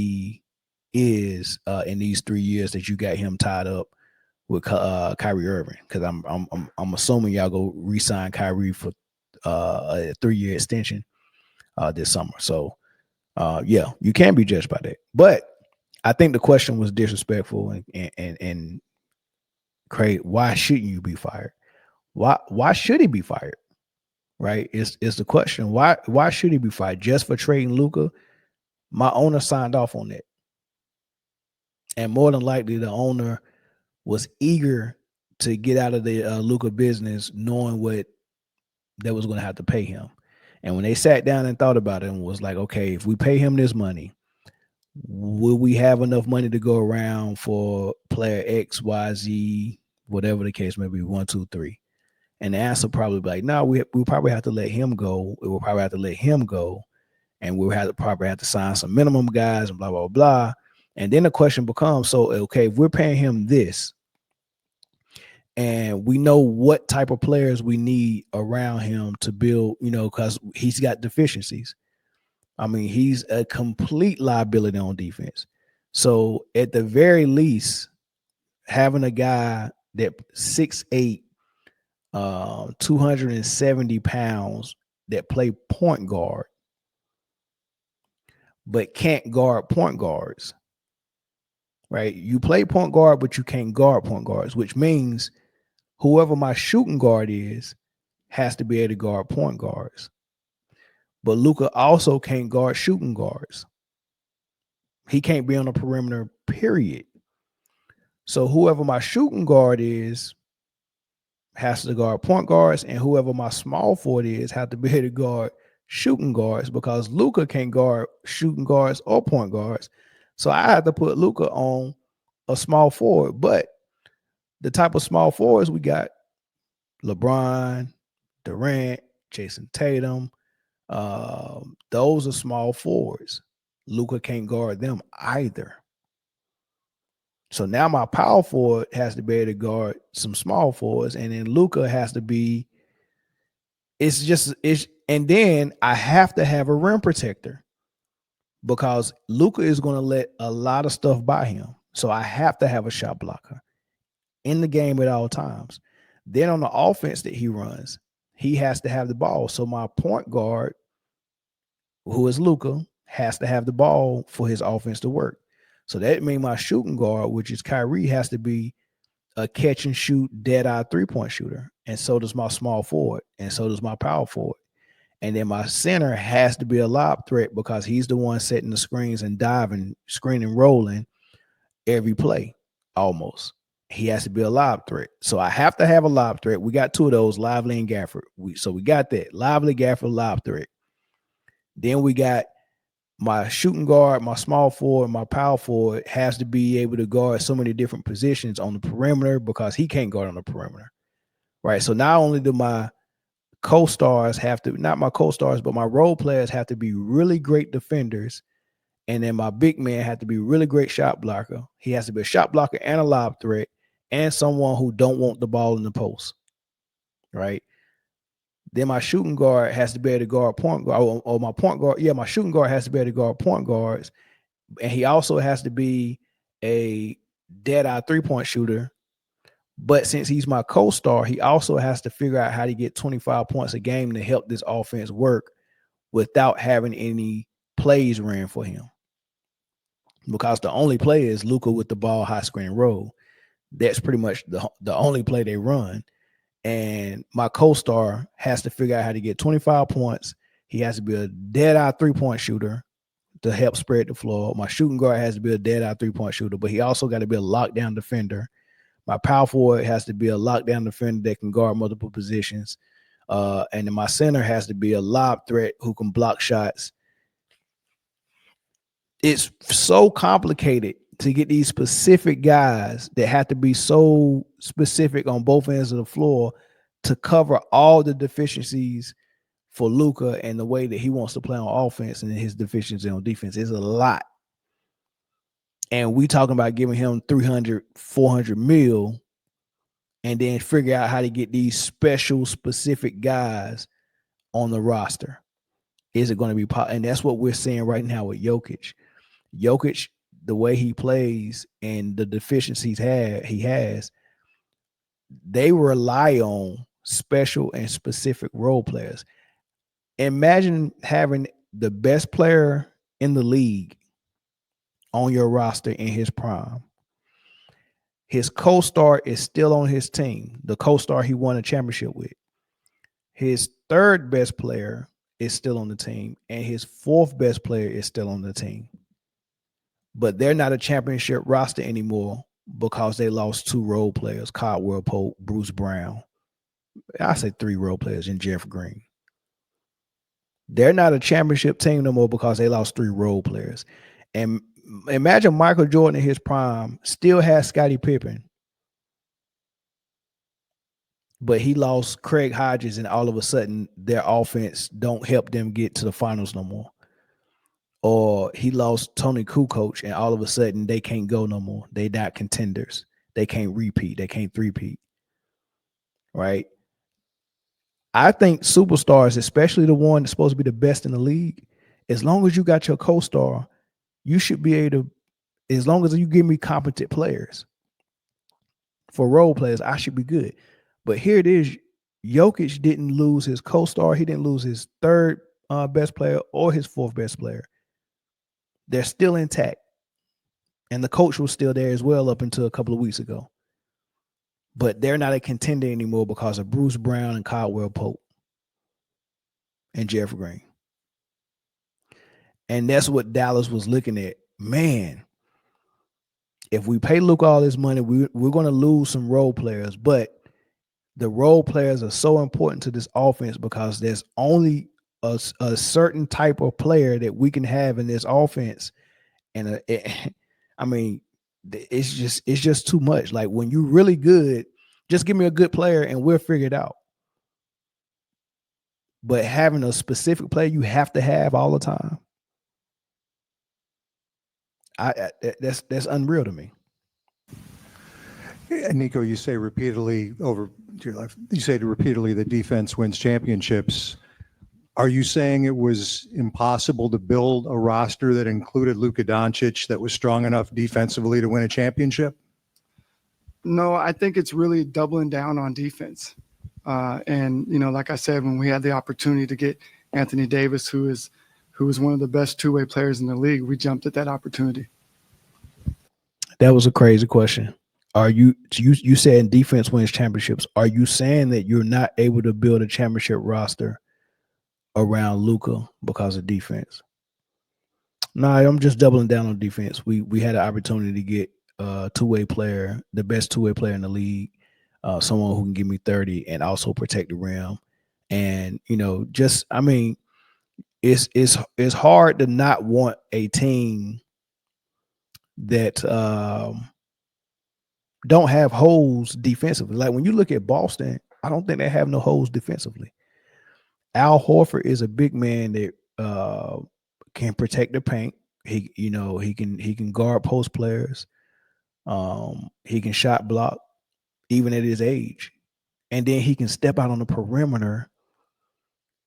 is in these 3 years that you got him tied up with Kyrie Irving. Because I'm assuming y'all go re-sign Kyrie for a 3-year extension this summer. So yeah, you can be judged by that. But I think the question was disrespectful and Craig, why shouldn't you be fired? Why should he be fired? Right? It's the question. Why should he be fired? Just for trading Luka? My owner signed off on that. And more than likely the owner was eager to get out of the Luka business knowing what they was going to have to pay him. And when they sat down and thought about it and was like, okay, if we pay him this money, will we have enough money to go around for player X, Y, Z, whatever the case may be, 1, 2, 3? And the answer probably be like, no, we'll probably have to let him go. We'll probably have to let him go. And we'll probably have to sign some minimum guys and blah, blah, blah. And then the question becomes, so, okay, if we're paying him this and we know what type of players we need around him to build, because he's got deficiencies. I mean, he's a complete liability on defense. So at the very least, having a guy that 6'8", 270 pounds that play point guard, but can't guard point guards, right? You play point guard, but you can't guard point guards, which means whoever my shooting guard is has to be able to guard point guards. But Luka also can't guard shooting guards. He can't be on the perimeter, period. So whoever my shooting guard is has to guard point guards, and whoever my small forward is has to be able to guard shooting guards because Luka can't guard shooting guards or point guards. So I had to put Luka on a small forward. But the type of small forwards we got, LeBron, Durant, Jason Tatum. Those are small forwards. Luka can't guard them either. So now my power forward has to be able to guard some small forwards, and then Luka has to be. And then I have to have a rim protector because Luka is going to let a lot of stuff by him. So I have to have a shot blocker in the game at all times. Then on the offense that he runs, he has to have the ball. So my point guard, who is Luka, has to have the ball for his offense to work. So that means my shooting guard, which is Kyrie, has to be a catch and shoot, dead-eye three-point shooter. And so does my small forward. And so does my power forward. And then my center has to be a lob threat because he's the one setting the screens and diving, screening, rolling every play almost. He has to be a lob threat. So I have to have a lob threat. We got two of those, Lively and Gafford. So we got that. Lively, Gafford, lob threat. Then we got my shooting guard, my small forward, my power forward has to be able to guard so many different positions on the perimeter because he can't guard on the perimeter, right? So not only do my co-stars have to, not my co-stars, but my role players have to be really great defenders, and then my big man have to be really great shot blocker. He has to be a shot blocker and a lob threat and someone who don't want the ball in the post, right? Then my shooting guard has to be able to guard point guard, or my point guard. Yeah, my shooting guard has to be able to guard point guards. And he also has to be a dead-eye three-point shooter. But since he's my co-star, he also has to figure out how to get 25 points a game to help this offense work without having any plays ran for him. Because the only play is Luka with the ball, high screen roll. That's pretty much the only play they run. And my co-star has to figure out how to get 25 points. He has to be a dead-eye three-point shooter to help spread the floor. My shooting guard has to be a dead-eye three-point shooter, but he also got to be a lockdown defender. My power forward has to be a lockdown defender that can guard multiple positions. And then my center has to be a lob threat who can block shots. It's so complicated to get these specific guys that have to be so specific on both ends of the floor to cover all the deficiencies for Luka and the way that he wants to play on offense and his deficiency on defense. Is a lot. And we talking about giving him 300, 400 mil and then figure out how to get these special, specific guys on the roster. Is it going to be and that's what we're seeing right now with Jokic. Jokic, the way he plays and the deficiencies he has, they rely on special and specific role players. Imagine having the best player in the league on your roster in his prime. His co-star is still on his team, the co-star he won a championship with. His third best player is still on the team, and his fourth best player is still on the team. But they're not a championship roster anymore because they lost two role players, Caldwell Pope, Bruce Brown. I say three role players in Jeff Green. They're not a championship team no more because they lost three role players. And imagine Michael Jordan in his prime still has Scottie Pippen, but he lost Craig Hodges, and all of a sudden their offense don't help them get to the finals no more. Or he lost Tony Kukoc, and all of a sudden they can't go no more. They not contenders. They can't repeat. They can't three-peat. Right? I think superstars, especially the one that's supposed to be the best in the league, as long as you got your co-star, you should be able to, as long as you give me competent players. For role players, I should be good. But here it is. Jokic didn't lose his co-star. He didn't lose his third best player or his fourth best player. They're still intact. And the coach was still there as well up until a couple of weeks ago. But they're not a contender anymore because of Bruce Brown and Caldwell Pope and Jeff Green. And that's what Dallas was looking at. Man, if we pay Luka all this money, we're going to lose some role players. But the role players are so important to this offense because there's only a certain type of player that we can have in this offense. And I mean, it's just too much. Like when you're really good, Just give me a good player and we'll figure it out. But having a specific player you have to have all the time, that's unreal to me. And Nico, you say repeatedly that defense wins championships. Are you saying it was impossible to build a roster that included Luka Doncic that was strong enough defensively to win a championship? No, I think it's really doubling down on defense. And, like I said, when we had the opportunity to get Anthony Davis, who is one of the best two-way players in the league, we jumped at that opportunity. That was a crazy question. Are you saying defense wins championships? Are you saying that you're not able to build a championship roster around Luka because of defense? No, I'm just doubling down on defense. We had an opportunity to get a two-way player, the best two-way player in the league, someone who can give me 30 and also protect the rim. And it's hard to not want a team that don't have holes defensively. Like when you look at Boston, I don't think they have no holes defensively. Al Horford is a big man that can protect the paint. He can guard post players. He can shot block even at his age. And then he can step out on the perimeter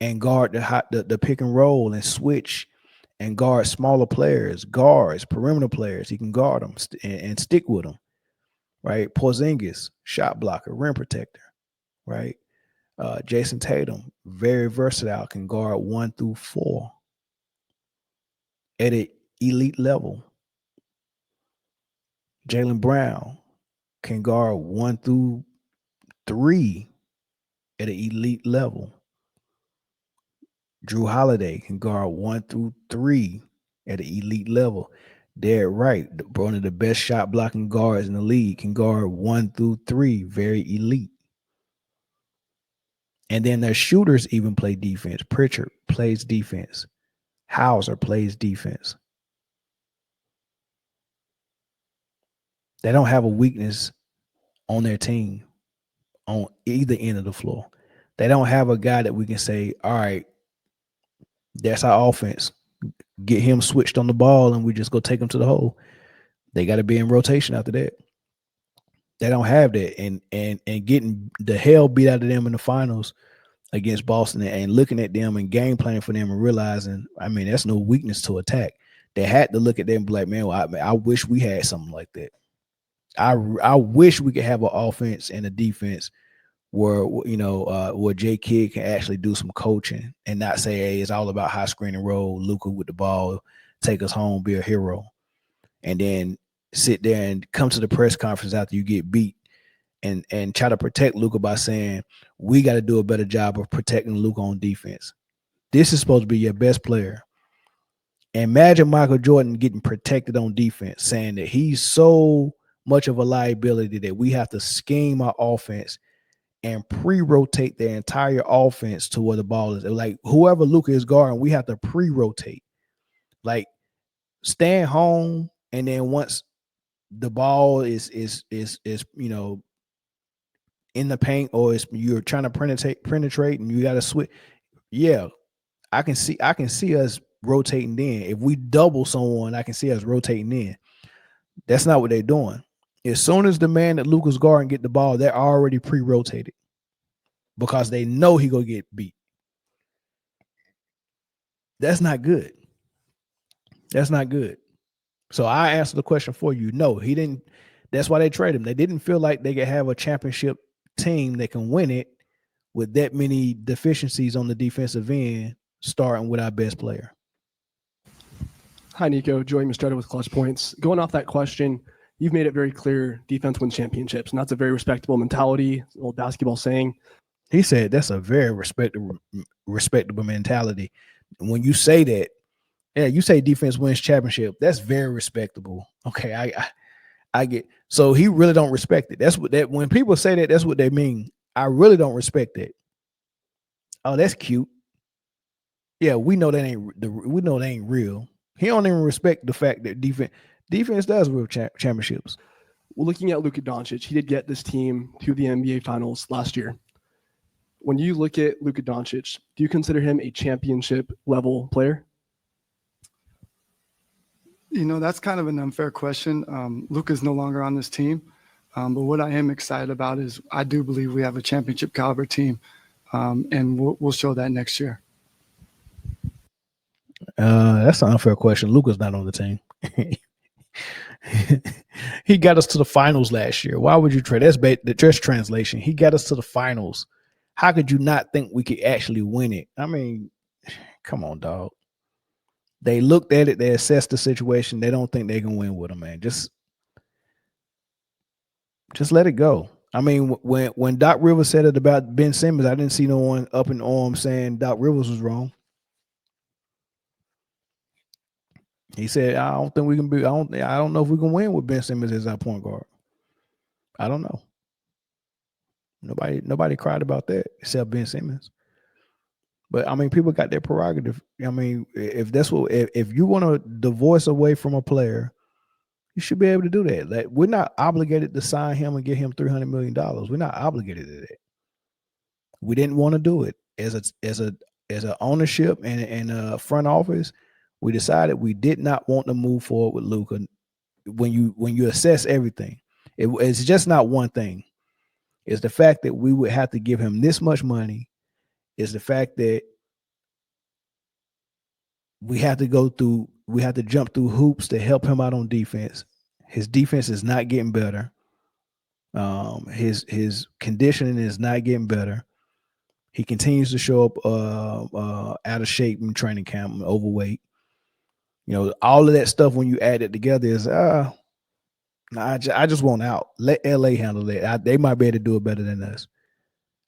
and guard the pick and roll and switch and guard smaller players, guards, perimeter players. He can guard them and stick with them, right? Porzingis, shot blocker, rim protector, right? Jason Tatum, very versatile, can guard 1 through 4 at an elite level. Jaylen Brown can guard 1 through 3 at an elite level. Drew Holiday can guard 1 through 3 at an elite level. Derek Wright, one of the best shot blocking guards in the league, can guard 1 through 3, very elite. And then their shooters even play defense. Pritchard plays defense. Hauser plays defense. They don't have a weakness on their team on either end of the floor. They don't have a guy that we can say, all right, that's our offense. Get him switched on the ball and we just go take him to the hole. They got to be in rotation after that. They don't have that. And getting the hell beat out of them in the finals against Boston and looking at them and game planning for them and realizing, that's no weakness to attack. They had to look at them and be like, man, I wish we had something like that. I wish we could have an offense and a defense where Jay Kidd can actually do some coaching and not say, hey, it's all about high screen and roll, Luka with the ball, take us home, be a hero. And then sit there and come to the press conference after you get beat and try to protect Luka by saying, we got to do a better job of protecting Luka on defense. This is supposed to be your best player. Imagine Michael Jordan getting protected on defense, saying that he's so much of a liability that we have to scheme our offense and pre-rotate the entire offense to where the ball is. Like whoever Luka is guarding, we have to pre-rotate. Like stand home, and then once the ball is in the paint or you're trying to penetrate and you got to switch. Yeah, I can see us rotating in. If we double someone, I can see us rotating in. That's not what they're doing. As soon as the man that Luka's guarding get the ball, they're already pre-rotated because they know he gonna get beat. That's not good. That's not good. So I answered the question for you. No, he didn't. That's why they traded him. They didn't feel like they could have a championship team that can win it with that many deficiencies on the defensive end, starting with our best player. Hi, Nico. Joey Mastretta with Clutch Points. Going off that question, you've made it very clear defense wins championships, and that's a very respectable mentality, old basketball saying. He said that's a very respectable mentality. And when you say that, yeah, you say defense wins championship, that's very respectable. Okay, I get. So he really don't respect it. That's what that when people say that, that's what they mean. I really don't respect that. Oh, that's cute. Yeah, we know that ain't real. He don't even respect the fact that defense does win championships. looking at Luka Doncic, he did get this team to the NBA Finals last year. When you look at Luka Doncic, do you consider him a championship level player? You know, that's kind of an unfair question. Luka's no longer on this team. But what I am excited about is I do believe we have a championship caliber team, and we'll show that next year. That's an unfair question. Luka's not on the team. He got us to the finals last year. Why would you trade? That's the just translation. He got us to the finals. How could you not think we could actually win it? I mean, come on, dog. They looked at it. They assessed the situation. They don't think they can win with him, man. Just let it go. I mean, when Doc Rivers said it about Ben Simmons, I didn't see no one up in arms saying Doc Rivers was wrong. He said, I don't think we can be, I don't know if we can win with Ben Simmons as our point guard. I don't know. Nobody cried about that except Ben Simmons. But I mean, people got their prerogative. I mean, if you want to divorce away from a player, you should be able to do that. Like, we're not obligated to sign him and get him $300 million. We're not obligated to that. We didn't want to do it as a ownership and a front office. We decided we did not want to move forward with Luka. When you assess everything, it's just not one thing. It's the fact that we would have to give him this much money. It's the fact that we have to jump through hoops to help him out on defense. His defense is not getting better. His conditioning is not getting better. He continues to show up out of shape in training camp, overweight. You know, all of that stuff when you add it together is I just want out. Let LA handle it. They might be able to do it better than us.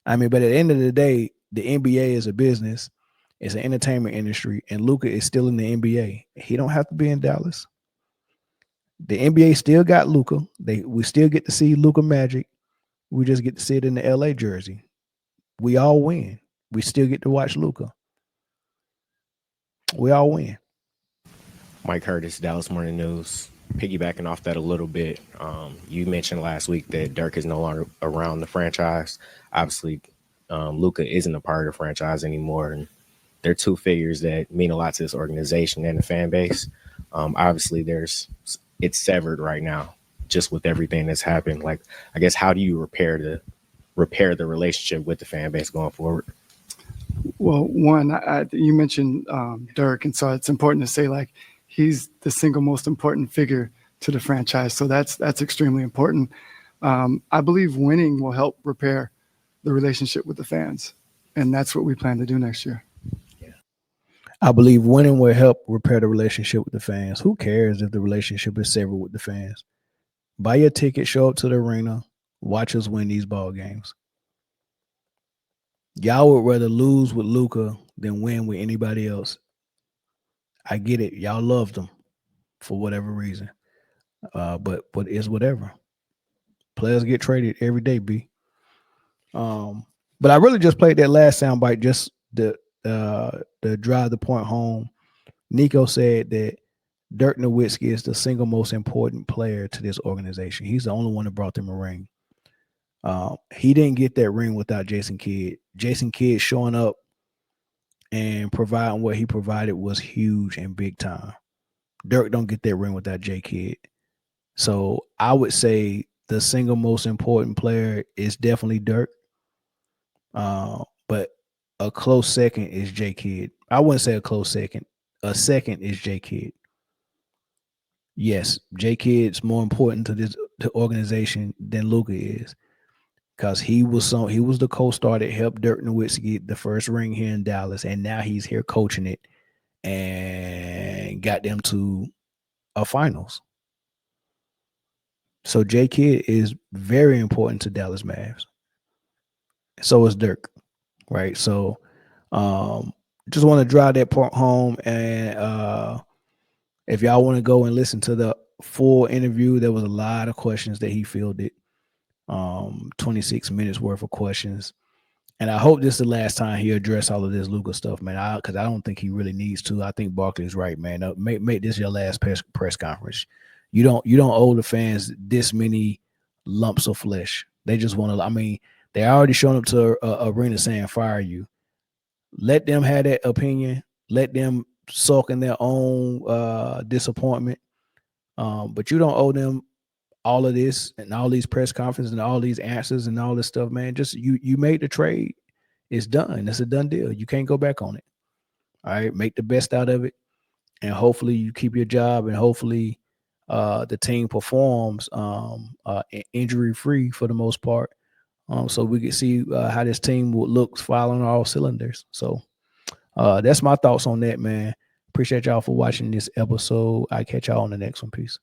I mean, but at the end of the day, the NBA is a business. It's an entertainment industry, and Luka is still in the NBA. He don't have to be in Dallas. The NBA still got Luka. We still get to see Luka Magic. We just get to see it in the LA jersey. We all win. We still get to watch Luka. We all win. Mike Curtis, Dallas Morning News. Piggybacking off that a little bit, you mentioned last week that Dirk is no longer around the franchise. Obviously, Luka isn't a part of the franchise anymore, and they're two figures that mean a lot to this organization and the fan base. Obviously, it's severed right now, just with everything that's happened. Like, I guess, how do you repair the relationship with the fan base going forward? Well, one, you mentioned Dirk, and so it's important to say, like, he's the single most important figure to the franchise. So that's extremely important. I believe winning will help repair the relationship with the fans, and that's what we plan to do next year. Yeah. I believe winning will help repair the relationship with the fans. Who cares if the relationship is severed with the fans? Buy your ticket, show up to the arena, watch us win these ball games. Y'all would rather lose with Luka than win with anybody else. I get it. Y'all loved him for whatever reason. But it's whatever. Players get traded every day, B. But I really just played that last soundbite just to drive the point home. Nico said that Dirk Nowitzki is the single most important player to this organization. He's the only one that brought them a ring. He didn't get that ring without Jason Kidd. Jason Kidd showing up and providing what he provided was huge and big time. Dirk don't get that ring without J Kidd. So I would say the single most important player is definitely Dirk. But a close second is J Kidd. I wouldn't say a close second. A second is J Kidd. Yes, J Kidd's more important to the organization than Luka is. Because he was the co-star that helped Dirk Nowitzki get the first ring here in Dallas, and now he's here coaching it and got them to a finals. So J Kidd is very important to Dallas Mavs. So is Dirk, right? So just want to drive that point home. And if y'all want to go and listen to the full interview, there was a lot of questions that he fielded. 26 minutes worth of questions, and I hope this is the last time he address all of this Luka stuff, man. Because I don't think he really needs to. I think Barkley's right, man. Make this your last press conference. you don't owe the fans this many lumps of flesh. They just want to. I mean, they already shown up to a arena saying fire you. Let them have that opinion. Let them sulk in their own disappointment. But you don't owe them all of this and all these press conferences and all these answers and all this stuff, man. Just you made the trade. It's done. It's a done deal. You can't go back on it. All right. Make the best out of it. And hopefully you keep your job, and hopefully the team performs injury-free for the most part. So we can see how this team will look firing all cylinders. So that's my thoughts on that, man. Appreciate y'all for watching this episode. I'll catch y'all on the next one. Peace.